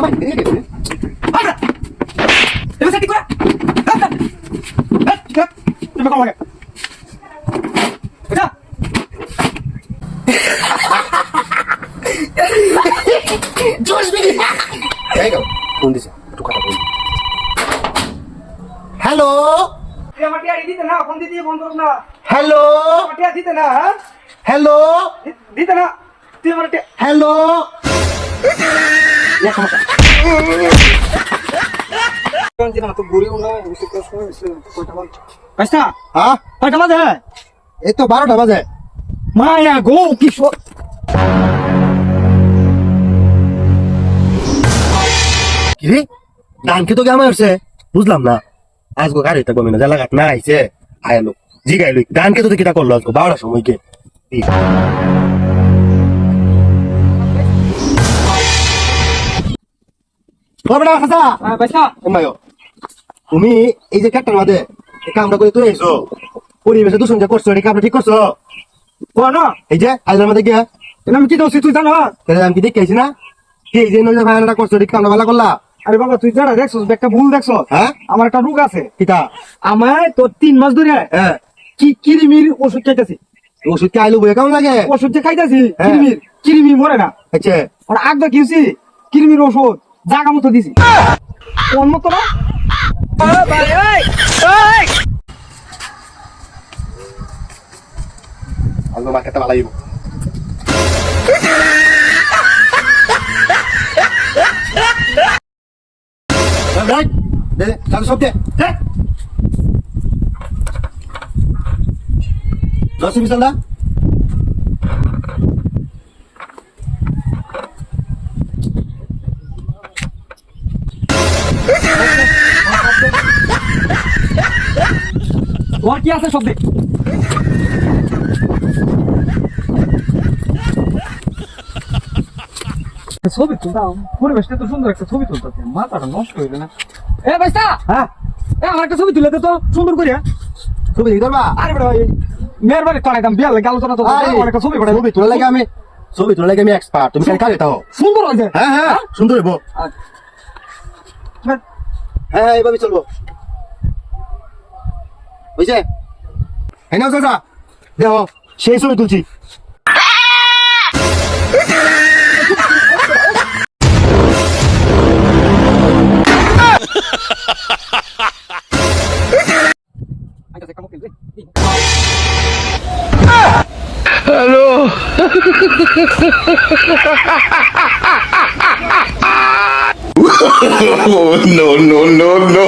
আমার এদিকে গেছে আরে এবার সেটি করে তুমি কম লাগে এটা জোশ বিনি এই গো ফোন দিছে একটু কথা বল হ্যালো ये मटिया दीते ना फोन दीजिए फोन करो ना হ্যালো मटिया दीते ना हां হ্যালো दीते ना तुम मटिया হ্যালো या समझ कौन जना तो बुरी होना उसे कैसे कोटा बोल पैसा हाँ पैसा मत है ये तो 12টা বাজে माया गो किशोर কি রে ধান কি তো কেমন হচ্ছে বুঝলাম না আজকে গাড়িতে গমিনা জালাঘাট না আইছে আয়ালো জি গাইলো ধান কে তো কিটা করলো আজকে 12টার সময় কে কবড়া খাসা पैसा এমায়ো তুমি এই যে কাটার মধ্যে এই কামটা করে তুই আইছো পরিবেশে দূষণ যে করছো এটা কামটা ঠিক করছো कौन এই যে আইলার মধ্যে গিয়া ना मैं की दोस्त तू जाना তাহলে আমি কি দেখে আইছি না কি এই যে নজর ভাইয়াটা করছো এটা কামটা ভালো করলা আরে বাবা তুই যারা দেখছস একটা ভুল দেখছস হ্যাঁ আমার একটা রোগ আছে কিটা আমায় তো 3 মাস ধরে হ্যাঁ কি কিরিমির ওষুধ খাইতাছি ওষুধ কি আইলো বয়ে কেমন লাগে ওষুধ যে খাইতাছি হ্যাঁ। কিরিমি মরে না আচ্ছা আর আগদা কিউছি কিরিমির ওষুধ জায়গা মতো দিছি কোন মতো না ভাই এই এই আজকে মার্কেটটা ভালো হইব রাইট দে চালু সব দে দে দশ বিশ না ওর কি আছে সব দেখ ছবি তুলতাম পরিবেশটা তো সুন্দর একটা ছবি তুলতে মাথাটা নষ্ট হইবে না এ ভাইসা হ্যাঁ আমার একটা ছবি তুলে দে তো সুন্দর করে ছবি দেখতে পারবা আরে বড় মেয়ের বাড়ি করাইতাম বিয়ার লাগে আলোচনা তো অনেক ছবি করাই ছবি তোলা লাগে আমি এক্সপার্ট তুমি খালি কাজে তাও সুন্দর হয়েছে হ্যাঁ হ্যাঁ সুন্দর হইব হ্যাঁ হ্যাঁ এইভাবে চলবো বুঝছে এই নাও চাচা দেখো সেই ছবি তুলছি Hello. Oh, no, no, no, no.